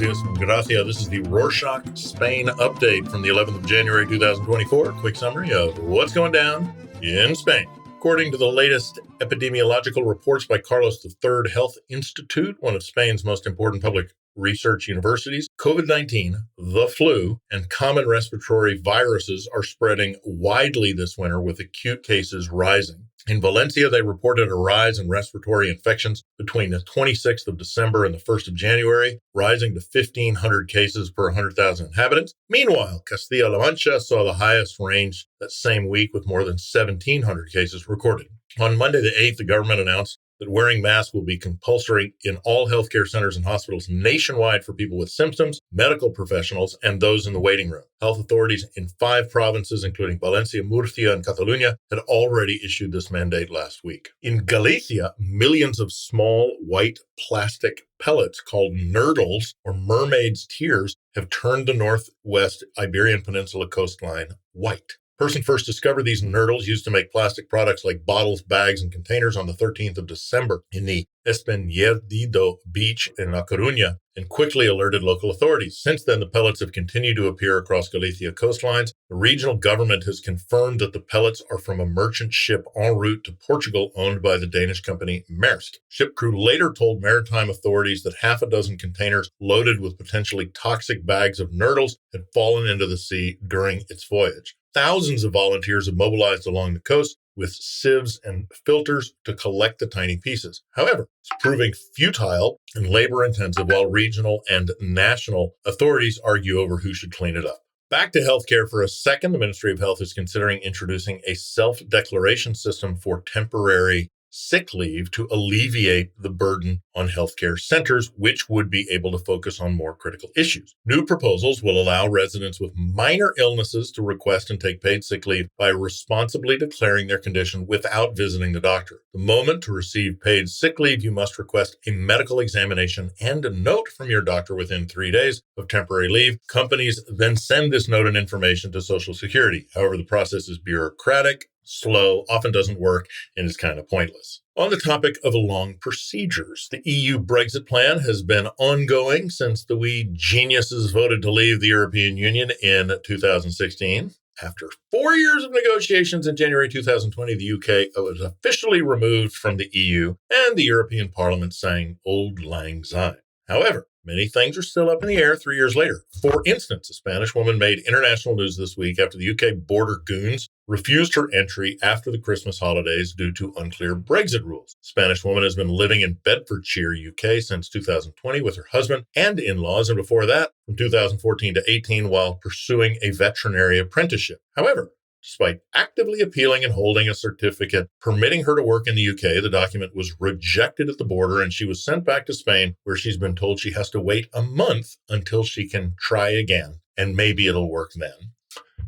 Gracias. This is the Rorschach Spain update from the 11th of January 2024. Quick summary of what's going down in Spain. According to the latest epidemiological reports by Carlos III Health Institute, one of Spain's most important public research universities, COVID-19, the flu, and common respiratory viruses are spreading widely this winter, with acute cases rising. In Valencia, they reported a rise in respiratory infections between the 26th of December and the 1st of January, rising to 1,500 cases per 100,000 inhabitants. Meanwhile, Castilla-La Mancha saw the highest range that same week, with more than 1,700 cases recorded. On Monday the 8th, the government announced that wearing masks will be compulsory in all healthcare centers and hospitals nationwide for people with symptoms, medical professionals, and those in the waiting room. Health authorities in 5 provinces, including Valencia, Murcia, and Catalunya, had already issued this mandate last week. In Galicia, millions of small white plastic pellets called nurdles, or mermaid's tears, have turned the northwest Iberian Peninsula coastline white. Person first discovered these nurdles used to make plastic products like bottles, bags, and containers on the 13th of December in the Espeñadero beach in La Coruña, and quickly alerted local authorities. Since then, the pellets have continued to appear across Galicia coastlines. The regional government has confirmed that the pellets are from a merchant ship en route to Portugal owned by the Danish company Maersk. Ship crew later told maritime authorities that half a dozen containers loaded with potentially toxic bags of nurdles had fallen into the sea during its voyage. Thousands of volunteers have mobilized along the coast with sieves and filters to collect the tiny pieces. However, it's proving futile and labor-intensive, while regional and national authorities argue over who should clean it up. Back to healthcare for a second. The Ministry of Health is considering introducing a self-declaration system for temporary sick leave to alleviate the burden on healthcare centers, which would be able to focus on more critical issues. New proposals will allow residents with minor illnesses to request and take paid sick leave by responsibly declaring their condition without visiting the doctor. The moment to receive paid sick leave, you must request a medical examination and a note from your doctor within 3 days of temporary leave. Companies then send this note and information to Social Security. However, the process is bureaucratic, slow, often doesn't work, and is kind of pointless. On the topic of long procedures, the EU Brexit plan has been ongoing since the wee geniuses voted to leave the European Union in 2016. After 4 years of negotiations in January 2020, the UK was officially removed from the EU, and the European Parliament sang Auld Lang Syne. However, many things are still up in the air 3 years later. For instance, a Spanish woman made international news this week after the UK border goons refused her entry after the Christmas holidays due to unclear Brexit rules. The Spanish woman has been living in Bedfordshire, UK since 2020 with her husband and in-laws, and before that, from 2014 to 18, while pursuing a veterinary apprenticeship. However, despite actively appealing and holding a certificate permitting her to work in the UK, the document was rejected at the border and she was sent back to Spain, where she's been told she has to wait a month until she can try again, and maybe it'll work then.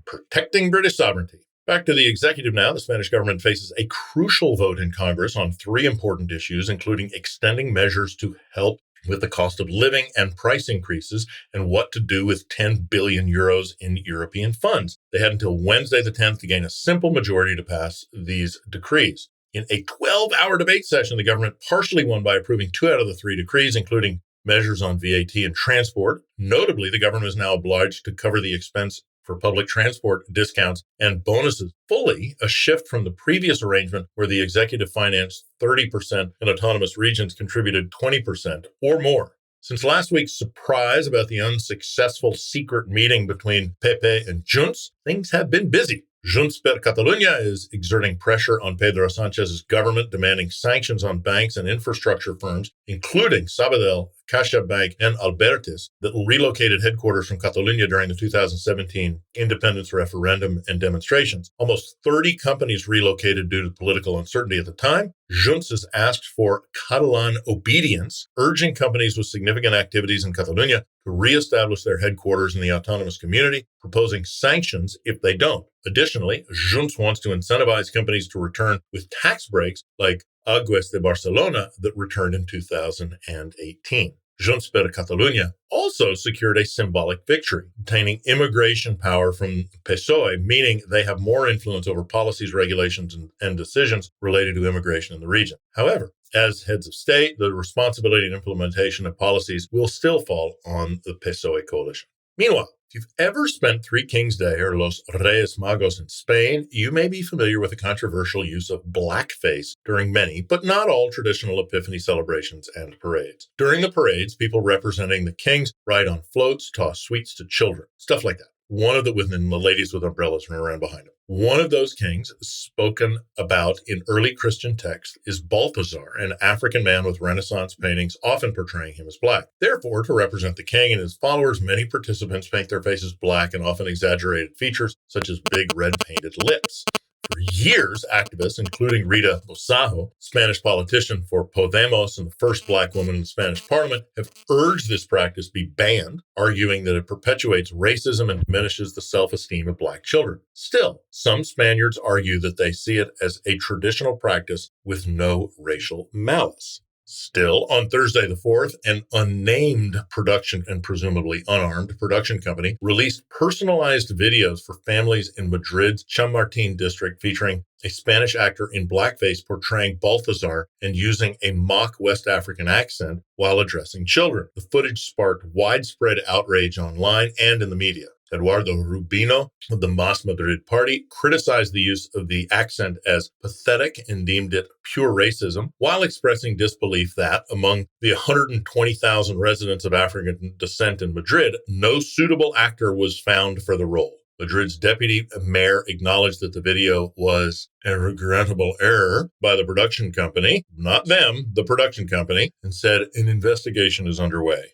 Protecting British sovereignty. Back to the executive now. The Spanish government faces a crucial vote in Congress on 3 important issues, including extending measures to help with the cost of living and price increases, and what to do with 10 billion euros in European funds. They had until Wednesday the 10th to gain a simple majority to pass these decrees. In a 12-hour debate session, the government partially won by approving 2 out of the 3 decrees, including measures on VAT and transport. Notably, the government is now obliged to cover the expense for public transport discounts and bonuses fully, a shift from the previous arrangement where the executive financed 30% and autonomous regions contributed 20% or more. Since last week's surprise about the unsuccessful secret meeting between PP and Junts, things have been busy. Junts per Catalunya is exerting pressure on Pedro Sanchez's government, demanding sanctions on banks and infrastructure firms, including Sabadell, CaixaBank, and Albertis, that relocated headquarters from Catalunya during the 2017 independence referendum and demonstrations. Almost 30 companies relocated due to political uncertainty at the time. Junts has asked for Catalan obedience, urging companies with significant activities in Catalunya to reestablish their headquarters in the autonomous community, proposing sanctions if they don't. Additionally, Junts wants to incentivize companies to return with tax breaks like Aguas de Barcelona that returned in 2018. Junts per Catalunya also secured a symbolic victory, obtaining immigration power from PSOE, meaning they have more influence over policies, regulations, and decisions related to immigration in the region. However, As heads of state, the responsibility and implementation of policies will still fall on the PSOE coalition. Meanwhile, if you've ever spent Three Kings Day or Los Reyes Magos in Spain, you may be familiar with the controversial use of blackface during many, but not all, traditional Epiphany celebrations and parades. During the parades, people representing the kings ride on floats, toss sweets to children, stuff like that. The ladies with umbrellas run around behind them. One of those kings spoken about in early Christian texts is Balthazar, an African man with Renaissance paintings often portraying him as black. Therefore, to represent the king and his followers, many participants paint their faces black and often exaggerated features such as big red painted lips. For years, activists, including Rita Bosajo, Spanish politician for Podemos and the first black woman in the Spanish parliament, have urged this practice be banned, arguing that it perpetuates racism and diminishes the self-esteem of black children. Still, some Spaniards argue that they see it as a traditional practice with no racial malice. Still, on Thursday the 4th, an unnamed production and presumably unarmed production company released personalized videos for families in Madrid's Chamartín district featuring a Spanish actor in blackface portraying Balthazar and using a mock West African accent while addressing children. The footage sparked widespread outrage online and in the media. Eduardo Rubino of the Mas Madrid party criticized the use of the accent as pathetic and deemed it pure racism, while expressing disbelief that, among the 120,000 residents of African descent in Madrid, no suitable actor was found for the role. Madrid's deputy mayor acknowledged that the video was a regrettable error by the production company, not them, the production company, and said an investigation is underway.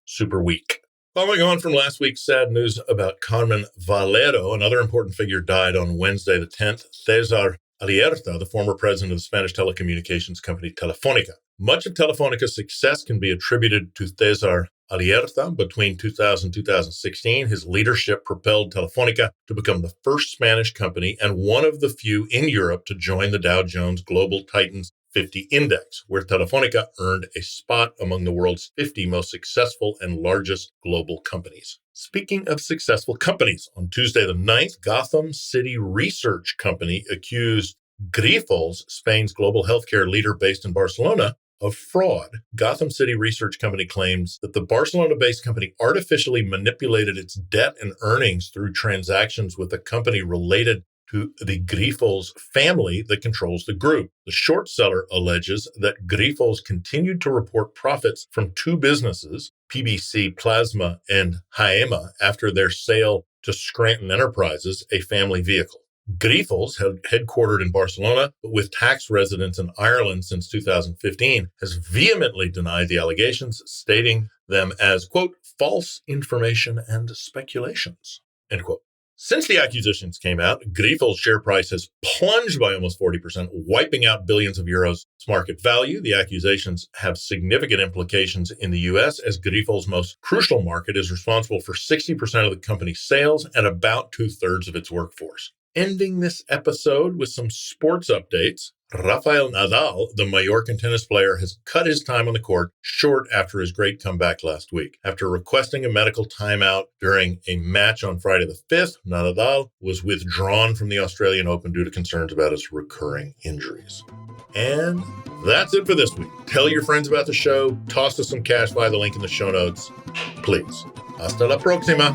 Super weak. Following on from last week's sad news about Carmen Valero, another important figure died on Wednesday the 10th, César Alierta, the former president of the Spanish telecommunications company Telefónica. Much of Telefónica's success can be attributed to César Alierta. Between 2000 and 2016, his leadership propelled Telefónica to become the first Spanish company and one of the few in Europe to join the Dow Jones Global Titans 50 Index, where Telefónica earned a spot among the world's 50 most successful and largest global companies. Speaking of successful companies, on Tuesday the 9th, Gotham City Research Company accused Grifols, Spain's global healthcare leader based in Barcelona, of fraud. Gotham City Research Company claims that the Barcelona-based company artificially manipulated its debt and earnings through transactions with a company related to the Grifols family that controls the group. The short seller alleges that Grifols continued to report profits from two businesses, PBC Plasma and Haema, after their sale to Scranton Enterprises, a family vehicle. Grifols, headquartered in Barcelona, but with tax residence in Ireland since 2015, has vehemently denied the allegations, stating them as, quote, false information and speculations, end quote. Since the accusations came out, Grifols' share price has plunged by almost 40%, wiping out billions of euros its market value. The accusations have significant implications in the U.S., as Grifols' most crucial market is responsible for 60% of the company's sales and about 2/3 of its workforce. Ending this episode with some sports updates. Rafael Nadal, the Mallorcan tennis player, has cut his time on the court short after his great comeback last week. After requesting a medical timeout during a match on Friday the 5th, Nadal was withdrawn from the Australian Open due to concerns about his recurring injuries. And that's it for this week. Tell your friends about the show. Toss us some cash via the link in the show notes. Please. Hasta la próxima.